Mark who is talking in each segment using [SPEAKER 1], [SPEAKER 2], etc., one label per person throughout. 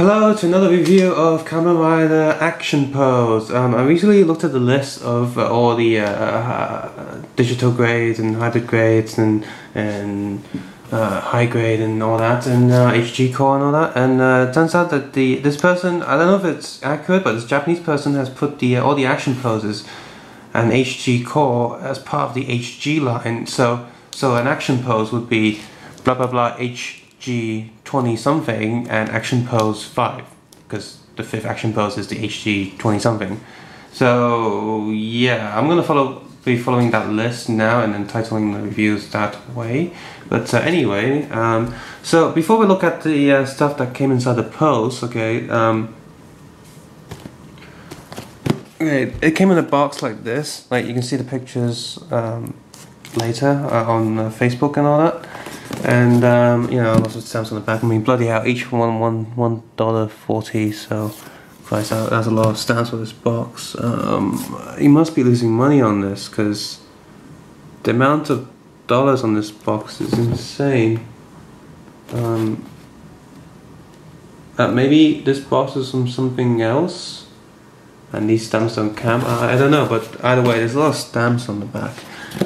[SPEAKER 1] Hello to another review of Kamen Rider Action Pose. I recently looked at the list of all the digital grades and hybrid grades and high grade and all that, and HG core and all that, and it turns out that this person, I don't know if it's accurate, but this Japanese person has put all the action poses and HG core as part of the HG line. So an action pose would be blah blah blah HG 20 something and action pose 5, because the 5th action pose is the HG 20 something. So yeah, I'm gonna be following that list now and then titling the reviews that way. But anyway, so before we look at the stuff that came inside the pose, okay, it came in a box like this. Like you can see the pictures later on Facebook and all that. And you know, lots of stamps on the back. I mean, bloody hell, each one $1.40. So Christ, that's a lot of stamps for this box. He must be losing money on this, because the amount of dollars on this box is insane. Maybe this box is from something else, and these stamps don't count. I don't know, but either way, there's a lot of stamps on the back,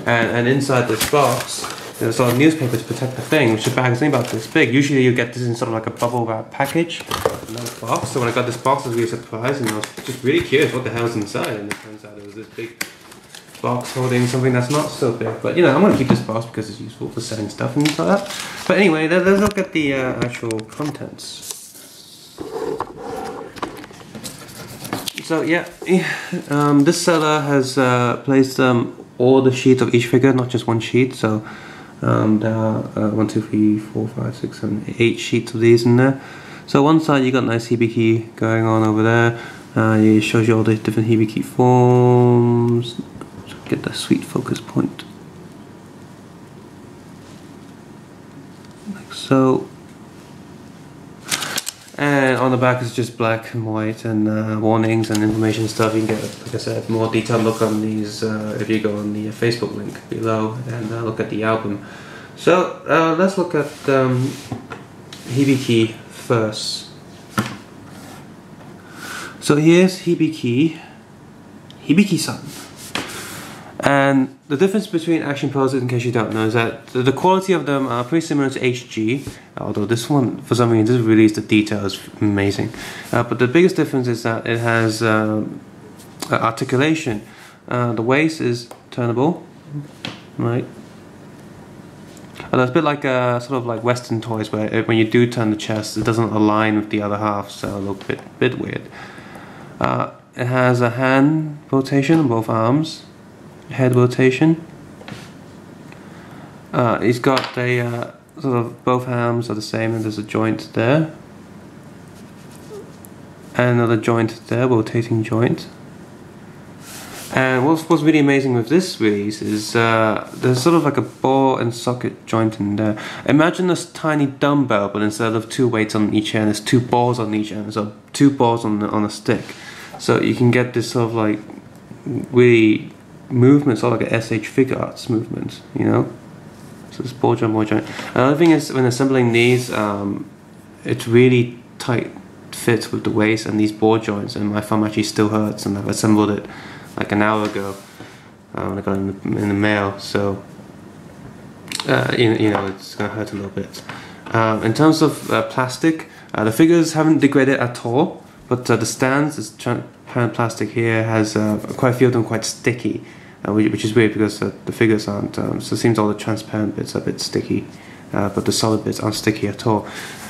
[SPEAKER 1] and inside this box there's a lot of newspaper to protect the thing, which the bag is only about this big. Usually you get this in sort of like a bubble wrap package, no box. So when I got this box I was really surprised, and I was just really curious what the hell's inside, and it turns out it was this big box holding something that's not so big. But you know, I'm going to keep this box because it's useful for selling stuff and things like that. But anyway, let's look at the actual contents. So yeah, this seller has placed all the sheets of each figure, not just one sheet. So there are 1, 2, 3, 4, 5, 6, 7, 8 sheets of these in there. So one side you got nice Hibiki going on over there. It shows you all the different Hibiki forms. Get the sweet focus point, like so. And on the back is just black and white and warnings and information stuff. You can get, like I said, more detailed look on these if you go on the Facebook link below and look at the album. So let's look at Hibiki first. So here's Hibiki-san. And the difference between action poses, in case you don't know, is that the quality of them are pretty similar to HG, although this one, for some reason, this release, the detail is amazing. But the biggest difference is that it has articulation. The waist is turnable, right? Although it's a bit like sort of like Western toys, where when you do turn the chest, it doesn't align with the other half, so it looks a bit weird. It has a hand rotation on both arms. Head rotation. He's got a sort of, both arms are the same, and there's a joint there, and another joint there, rotating joint. And what's really amazing with this release is there's sort of like a ball and socket joint in there. Imagine this tiny dumbbell, but instead of 2 weights on each end, there's 2 balls on each end. So 2 balls on a stick. So you can get this sort of like really movement, sort of like a SH figure arts movement, you know. So it's ball joint. Another thing is, when assembling these, it's really tight fit with the waist and these ball joints, and my thumb actually still hurts, and I've assembled it like an hour ago when I got it in the mail. So you know, it's gonna hurt a little bit. In terms of plastic, the figures haven't degraded at all, but the stands, this transparent plastic here, has quite a few of them quite sticky, which is weird because the figures aren't. So it seems all the transparent bits are a bit sticky, but the solid bits aren't sticky at all.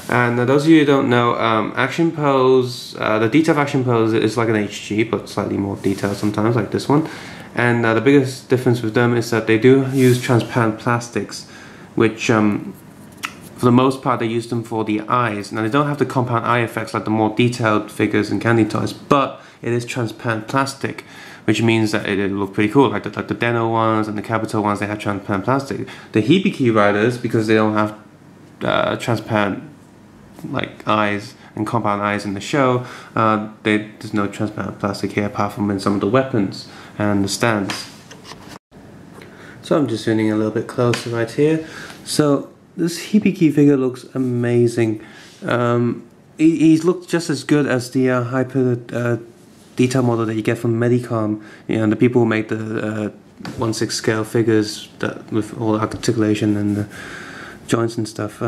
[SPEAKER 1] And those of you who don't know, action pose, the detail of action pose is like an HG, but slightly more detailed sometimes, like this one. And the biggest difference with them is that they do use transparent plastics, which for the most part they use them for the eyes. Now they don't have the compound eye effects like the more detailed figures and candy toys, but it is transparent plastic, which means that it'll look pretty cool. Like the Deno ones and the Capital ones, they have transparent plastic. The Hibiki riders, because they don't have transparent like eyes and compound eyes in the show, there's no transparent plastic here apart from in some of the weapons and the stands. So I'm just zooming a little bit closer right here. So this Hibiki figure looks amazing. he's looked just as good as the hyper detail model that you get from Medicom. You know, the people who make the 1/6 scale figures that with all the articulation and the joints and stuff.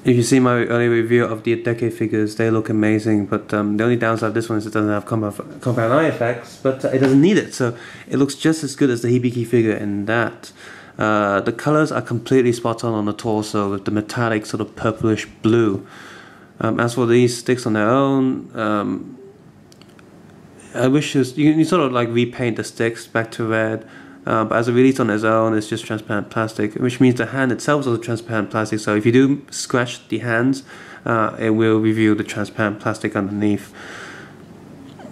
[SPEAKER 1] If you see my early review of the Decade figures, they look amazing, but the only downside of this one is it doesn't have compound eye effects, but it doesn't need it, so it looks just as good as the Hibiki figure in that. The colors are completely spot on the torso with the metallic sort of purplish blue. As for these sticks on their own, I wish you sort of like repaint the sticks back to red. But as a release on its own, it's just transparent plastic, which means the hand itself is also transparent plastic. So if you do scratch the hands, it will reveal the transparent plastic underneath.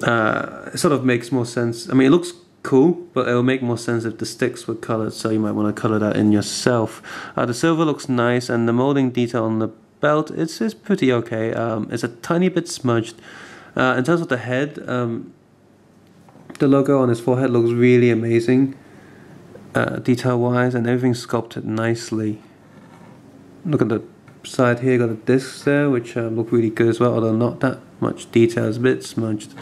[SPEAKER 1] It sort of makes more sense. I mean, it looks cool, but it will make more sense if the sticks were colored. So you might want to color that in yourself. The silver looks nice, and the molding detail on the belt it's pretty okay. It's a tiny bit smudged. In terms of the head, the logo on his forehead looks really amazing. Detail wise, and everything's sculpted nicely. Look at the side here, got the discs there which look really good as well, although not that much detail, it's a bit smudged.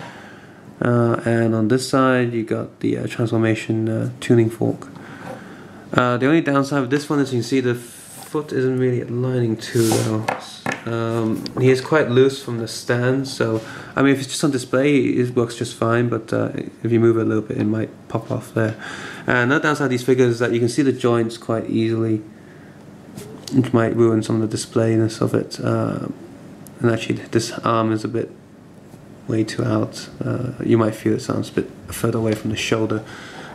[SPEAKER 1] And on this side you got the transformation tuning fork. The only downside of this one is you can see the foot isn't really aligning too well. He is quite loose from the stand, so I mean if it's just on display it works just fine, but if you move it a little bit it might pop off there. And another downside of these figures is that you can see the joints quite easily, which might ruin some of the displayness of it. And actually this arm is a bit way too out. You might feel it sounds a bit further away from the shoulder.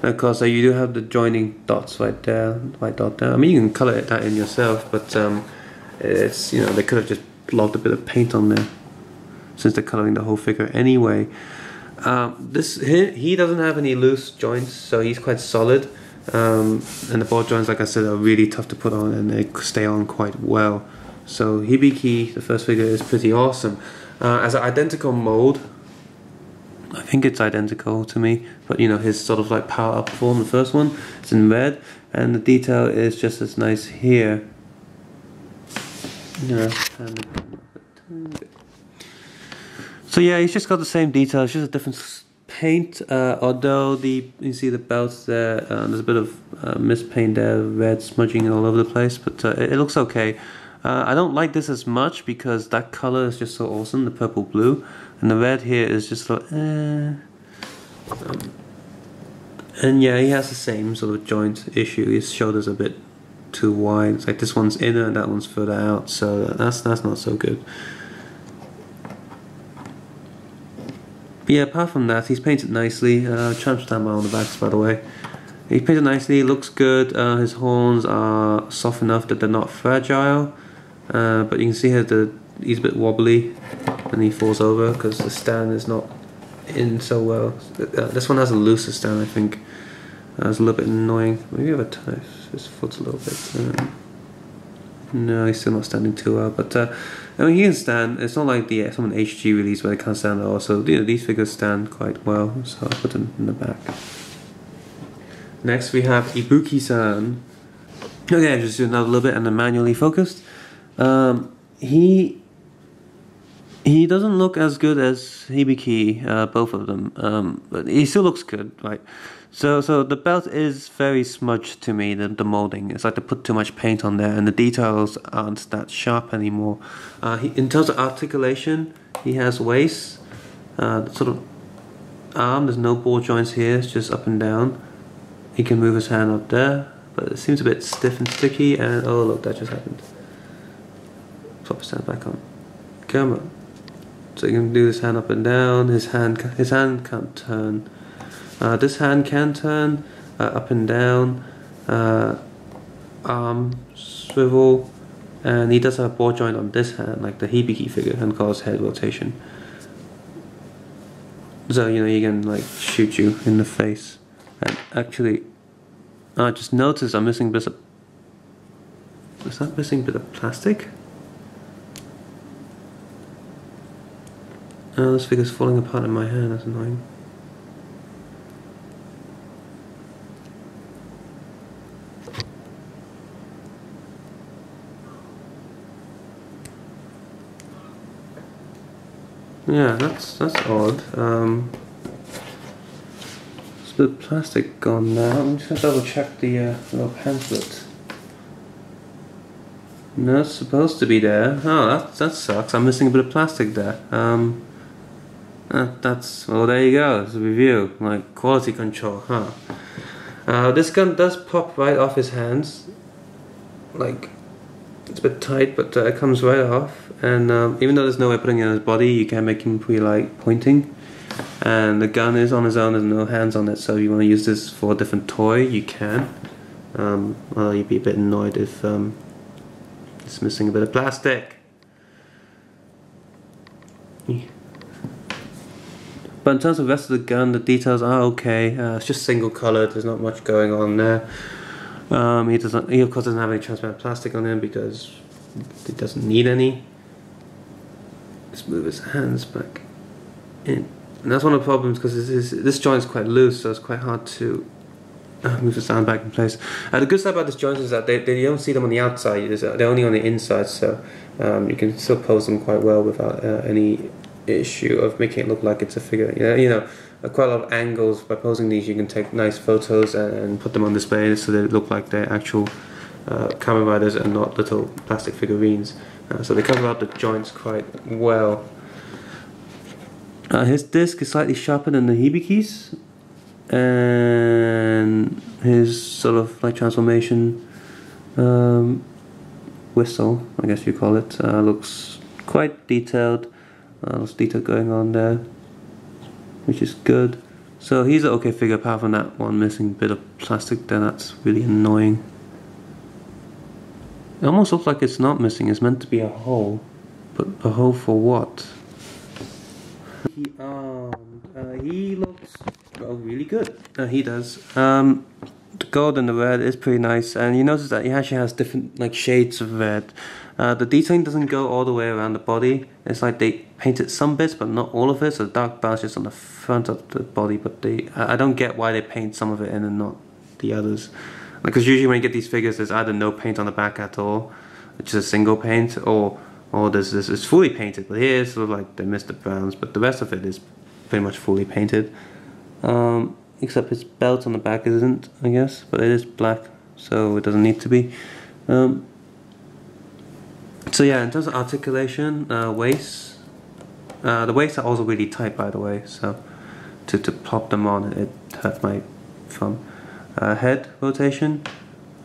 [SPEAKER 1] And of course you do have the joining dots right there, white dot there. I mean you can colour that in yourself, but it's, you know, they could have just blobbed a bit of paint on there since they're colouring the whole figure anyway. He doesn't have any loose joints, so he's quite solid. And the ball joints, like I said, are really tough to put on, and they stay on quite well. So Hibiki, the first figure, is pretty awesome. As an identical mold, I think it's identical to me, but you know, his sort of like power up form, the first one, it's in red, and the detail is just as nice here. Yeah, so yeah, he's just got the same detail, it's just a different paint, although you see the belts there, there's a bit of mispaint there, red smudging all over the place, but it looks okay. I don't like this as much because that color is just so awesome, the purple blue, and the red here is just like and yeah, he has the same sort of joint issue. His shoulder's a bit too wide. It's like this one's inner and that one's further out, so that's not so good. But yeah, apart from that, he's painted nicely. Tramp stamp on the backs, by the way. He's painted nicely, looks good. His horns are soft enough that they're not fragile. But you can see here he's a bit wobbly and he falls over because the stand is not in so well. This one has a looser stand, I think. It's a little bit annoying. Maybe have a tie his foot a little bit. No, he's still not standing too well. But I mean, he can stand. It's not like the some HG release where they can't stand at all. So you know, these figures stand quite well. So I'll put them in the back. Next we have Ibuki-san. Okay, I'll just do another little bit and then manually focused. He doesn't look as good as Hibiki, both of them, but he still looks good, right? So the belt is very smudged to me, the molding. It's like they put too much paint on there and the details aren't that sharp anymore. In terms of articulation, he has waist, sort of arm, there's no ball joints here, it's just up and down. He can move his hand up there, but it seems a bit stiff and sticky, and oh look, that just happened. Swap his hand back on. Come on. So you can do his hand up and down. His hand can't turn. This hand can turn up and down. Arm swivel, and he does have a ball joint on this hand, like the Hibiki figure, and cause head rotation. So you know he can like shoot you in the face. And actually, I just noticed I'm missing bits of. Is that missing a bit of plastic? Oh, this figure's falling apart in my hand, that's annoying. Yeah, that's odd. There's a bit of plastic on there. I'm just gonna double check the little pamphlet. No, it's supposed to be there. Oh, that sucks. I'm missing a bit of plastic there. That's, well, there you go. It's a review, like quality control, huh? This gun does pop right off his hands. Like, it's a bit tight, but it comes right off. And even though there's no way of putting it in his body, you can make him feel like pointing. And the gun is on his own, there's no hands on it, so if you want to use this for a different toy, you can. Well, you'd be a bit annoyed if it's missing a bit of plastic. But in terms of the rest of the gun, the details are okay. It's just single colored, there's not much going on there. He of course doesn't have any transparent plastic on him because he doesn't need any. Let's move his hands back in. And that's one of the problems because this joint is quite loose, so it's quite hard to move his hand back in place. The good side about this joint is that they don't see them on the outside, they're only on the inside, so you can still pose them quite well without any issue of making it look like it's a figure. Quite a lot of angles. By posing these, you can take nice photos and put them on display so they look like they're actual Kamen Riders and not little plastic figurines. So they cover up the joints quite well. His disc is slightly sharper than the Hibiki's, and his sort of like transformation whistle, I guess you call it, looks quite detailed. Lots of detail going on there, which is good. So he's an okay figure apart from that one missing bit of plastic there. That's really annoying. It almost looks like it's not missing. It's meant to be a hole, but a hole for what? He looks really good. He does. The gold and the red is pretty nice, and you notice that he actually has different like shades of red. The detailing doesn't go all the way around the body. It's like they painted some bits, but not all of it. So the dark brown is just on the front of the body, but I don't get why they paint some of it in and not the others. Because usually when you get these figures, there's either no paint on the back at all, just a single paint, or there's this is fully painted. But here it's sort of like they missed the browns, but the rest of it is pretty much fully painted. Except his belt on the back isn't, I guess, but it is black, so it doesn't need to be. So yeah, in terms of articulation, waists, the waists are also really tight, by the way, so to pop them on, it hurt my thumb. Head rotation,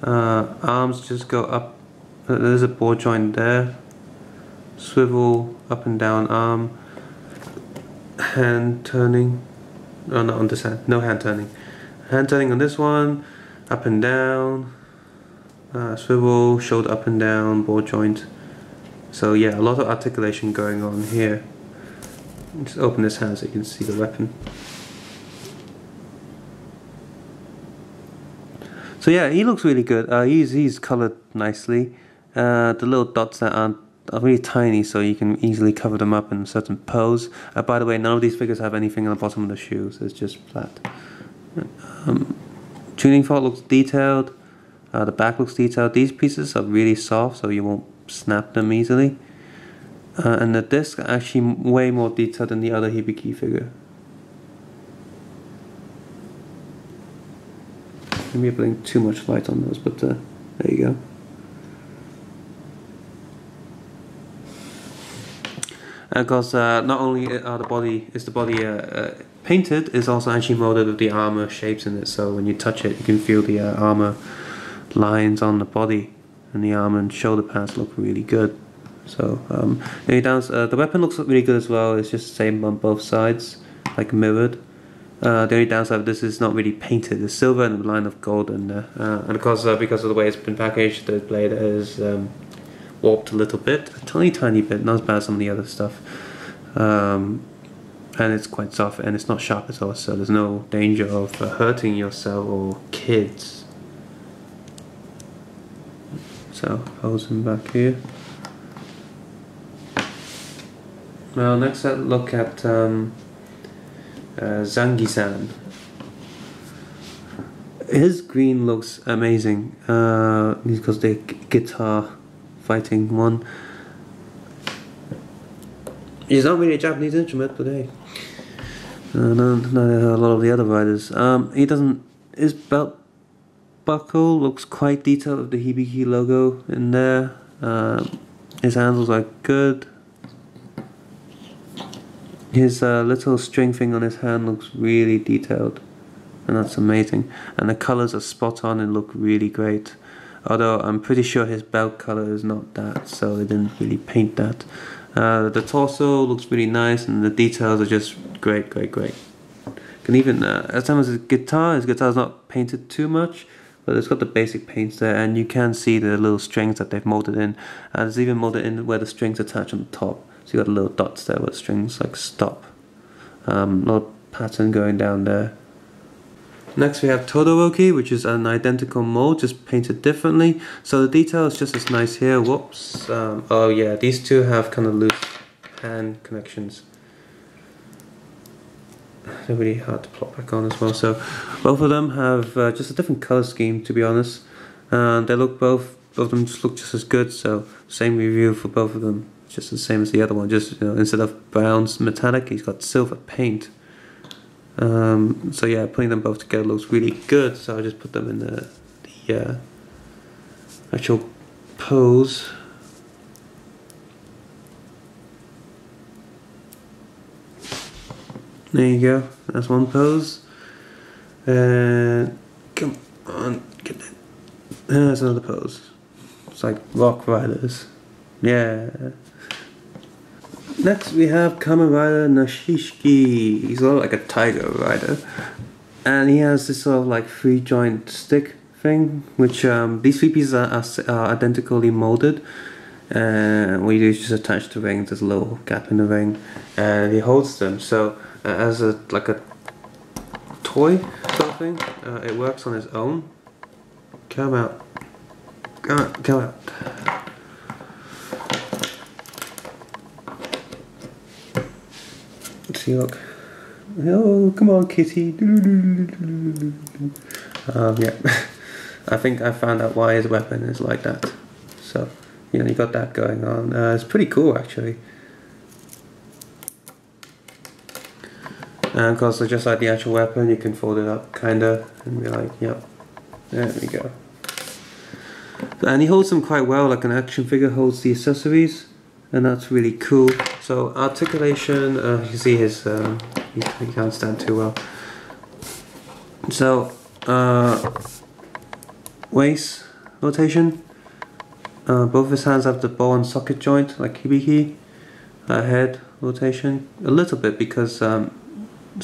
[SPEAKER 1] arms just go up, there's a ball joint there, swivel, up and down arm, hand turning, oh not on this hand, no hand turning. Hand turning on this one, up and down, swivel, shoulder up and down, ball joint. So yeah, a lot of articulation going on here. Just open this hand so you can see the weapon. So yeah, he looks really good. He's coloured nicely. The little dots that are really tiny, so you can easily cover them up in a certain pose. By the way, none of these figures have anything on the bottom of the shoes. It's just flat. Tuning fork looks detailed. The back looks detailed. These pieces are really soft, so you won't snap them easily. And the discs are actually way more detailed than the other Hibiki figure. Maybe I'm putting too much light on those, but there you go. And of course, not only is the body painted, it's also actually molded with the armor shapes in it. So when you touch it, you can feel the armor lines on the body, and the arm and shoulder pads look really good. So the weapon looks really good as well. It's just the same on both sides, like mirrored. The only downside of this is not really painted. There's silver and a line of gold in there. And of course, because of the way it's been packaged, the blade is warped a little bit, a tiny bit, not as bad as some of the other stuff. And it's quite soft, and it's not sharp at all, so there's no danger of hurting yourself or kids. So, pose him back here. Well, next let's look at Zangoose. His green looks amazing, because the guitar fighting one. He's not really a Japanese instrument, but hey. Not a lot of the other riders. He doesn't. His belt buckle looks quite detailed with the Hibiki logo in there. His handles are good. His little string thing on his hand looks really detailed, and that's amazing. And the colors are spot on and look really great. Although I'm pretty sure his belt color is not that, so they didn't really paint that. The torso looks really nice, and the details are just great. Can even as time as his guitar is not painted too much, but it's got the basic paints there, and you can see the little strings that they've molded in. And it's even molded in where the strings attach on the top. So you got the little dots there where the strings like stop. Little pattern going down there. Next we have Todoroki, which is an identical mold, just painted differently. So the detail is just as nice here. Whoops. Oh yeah, these two have kind of loose hand connections. They're really hard to plot back on as well. So both of them have just a different color scheme, to be honest. And they look both of them just look just as good. So same review for both of them. Just the same as the other one. Just instead of brown metallic, he's got silver paint. So yeah, putting them both together looks really good. So I just put them in the actual pose. There you go. That's one pose. Come on, get that. That's another pose. It's like rock riders. Yeah. Next we have Kamen Rider Nashishiki. He's a lot like a tiger rider, and he has this sort of like 3-joint stick thing, which these 3 pieces are identically molded. And what you do is just attach the ring. There's a little gap in the ring, and he holds them. So as like a toy sort of thing, it works on its own. Come out. Come out. See, look. Oh, come on, kitty. Yeah. I think I found out why his weapon is like that. So, you got that going on. It's pretty cool, actually. And of course, just like the actual weapon, you can fold it up, kinda, and be like, yep. There we go. And he holds them quite well, like an action figure holds the accessories. And that's really cool. So articulation, you can see his, he can't stand too well. So waist rotation. Both his hands have the ball and socket joint, like Hibiki. Head rotation, a little bit because sort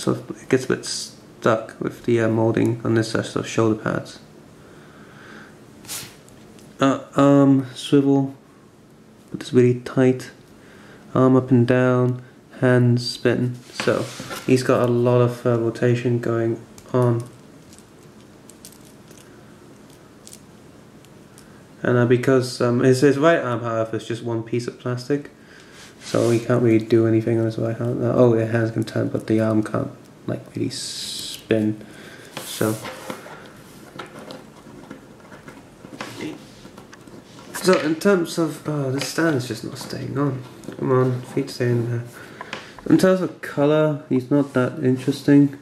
[SPEAKER 1] of it gets a bit stuck with the molding on this sort of shoulder pads. Arm swivel. But it's really tight. Arm up and down, hands spin. So he's got a lot of rotation going on. And because his right arm, however, is just one piece of plastic, so he can't really do anything on his right arm. Oh, the hands can turn, but the arm can't like really spin. So. So in terms of, this stand is just not staying on. Come on, feet stay in there. In terms of colour, he's not that interesting.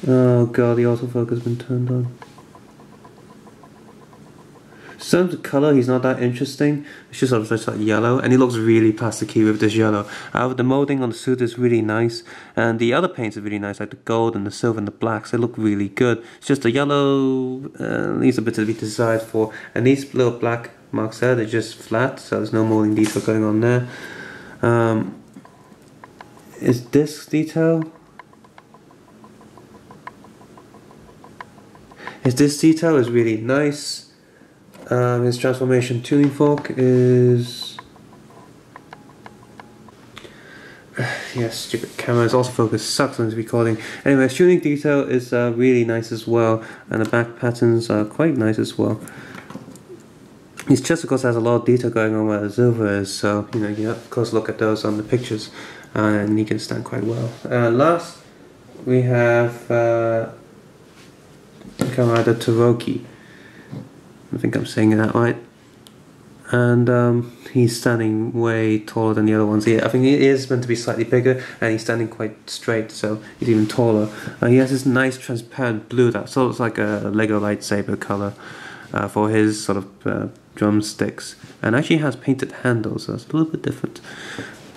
[SPEAKER 1] Oh god, the autofocus has been turned on. In terms of colour, he's not that interesting. It's just sort of just like yellow, and he looks really plasticky with this yellow. However, the moulding on the suit is really nice, and the other paints are really nice, like the gold and the silver and the blacks. They look really good. It's just the yellow needs a bit to be desired for, and these little black marks there, they're just flat, so there's no moulding detail going on there. His disc detail. His disc detail is really nice. His transformation tuning fork is... yes, stupid camera. His autofocus sucks on his recording. Anyway, his tuning detail is really nice as well, and the back patterns are quite nice as well. His chest, of course, has a lot of detail going on where the silver is, so you of course look at those on the pictures, and he can stand quite well. Last, we have Kamen Rider Todoroki. I think I'm saying that right. and he's standing way taller than the other ones here. I think he is meant to be slightly bigger, and he's standing quite straight, so he's even taller. He has this nice transparent blue that sort of looks like a Lego lightsaber color for his sort of drumsticks, and actually has painted handles, so it's a little bit different.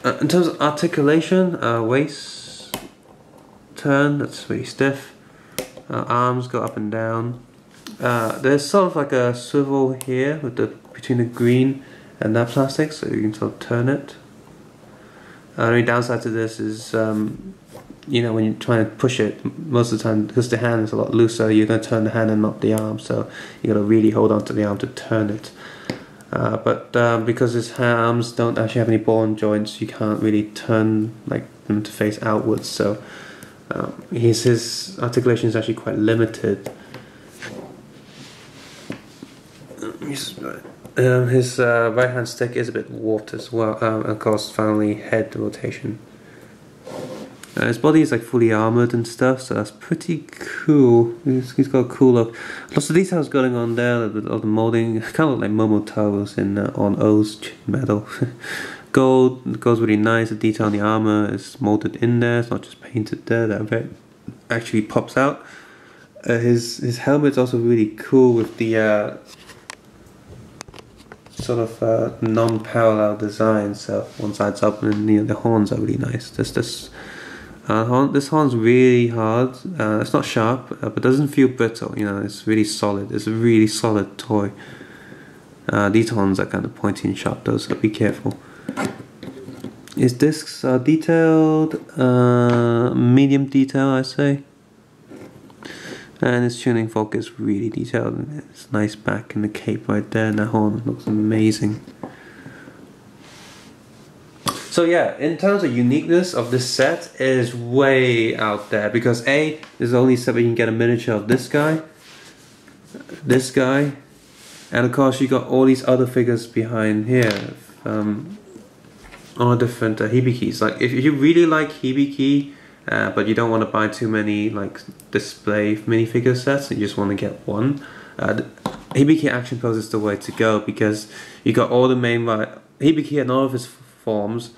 [SPEAKER 1] In terms of articulation, waist turn, that's really stiff. Arms go up and down. There's sort of like a swivel here with between the green and that plastic, so you can sort of turn it. The only downside to this is, you know, when you're trying to push it, most of the time, because the hand is a lot looser, you're going to turn the hand and not the arm, so you got to really hold on to the arm to turn it. But because his arms don't actually have any ball joints, you can't really turn like them to face outwards, so his articulation is actually quite limited. His right hand stick is a bit warped as well, and of course finally head rotation. His body is like fully armoured and stuff, so that's pretty cool. He's got a cool look. Lots of details going on there with all the moulding. Kind of look like Momotaro's in on O's metal. Gold goes really nice. The detail on the armour is moulded in there. It's not just painted there. That actually pops out. His helmet's also really cool with the sort of non-parallel design. So one side's up, and you know, the horns are really nice. This horn's really hard. It's not sharp, but doesn't feel brittle. You know, it's really solid. It's a really solid toy. These horns are kind of pointy and sharp though, so be careful. His discs are detailed, medium detail, I say. And his tuning fork is really detailed. It's nice back in the cape right there, and the horn looks amazing. So yeah, in terms of uniqueness of this set, it is way out there, because A, there's the only set where you can get a miniature of this guy, and of course you got all these other figures behind here, all different Hibikis. Like if you really like Hibiki, but you don't want to buy too many like display minifigure sets, and you just want to get one, Hibiki Action Pose is the way to go, because you got all the main Hibiki and all of his forms,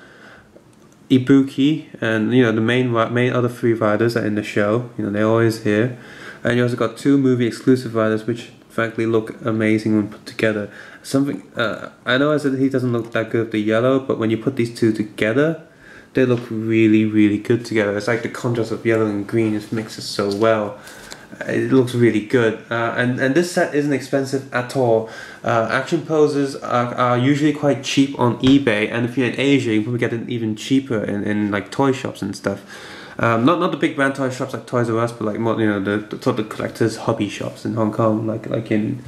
[SPEAKER 1] Ibuki, and you know the main other 3 riders are in the show. You know, they're always here, and you also got 2 movie exclusive riders, which frankly look amazing when put together. Something I know I said he doesn't look that good with the yellow, but when you put these 2 together, they look really, really good together. It's like the contrast of yellow and green just mixes so well. It looks really good, and this set isn't expensive at all. Action poses are usually quite cheap on eBay, and if you're in Asia, you can probably get it even cheaper in like toy shops and stuff. Not the big brand toy shops like Toys R Us, but like more, you know, the sort of collectors hobby shops in Hong Kong, like in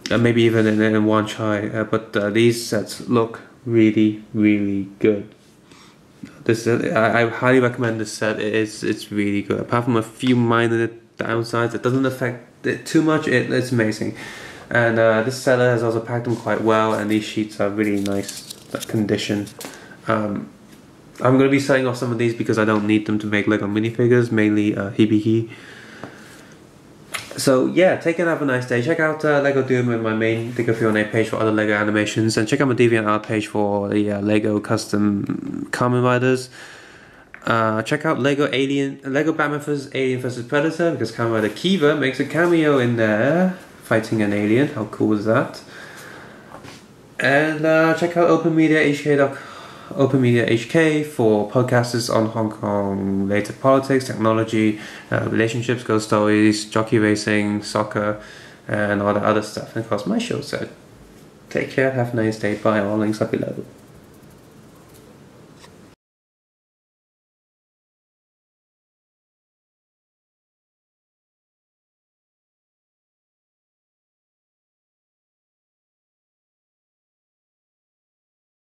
[SPEAKER 1] maybe even in Wan Chai. But these sets look really, really good. I highly recommend this set. It's really good. Apart from a few minor downsides, it doesn't affect it too much. It's amazing, and this seller has also packed them quite well, and these sheets are really nice condition. I'm going to be selling off some of these because I don't need them to make Lego minifigures, mainly Hibiki. So yeah, take care and have a nice day. Check out Lego Doom and my main Lego Q&A page for other Lego animations, and check out my DeviantArt page for the Lego custom Kamen Riders. Check out Lego Batman vs Alien vs Predator, because Kamen Rider Kiva makes a cameo in there fighting an alien. How cool is that? And check out Open Media HK for podcasters on Hong Kong related politics, technology, relationships, ghost stories, jockey racing, soccer, and all the other stuff. And of course my show. So take care, have a nice day, bye, all links are below.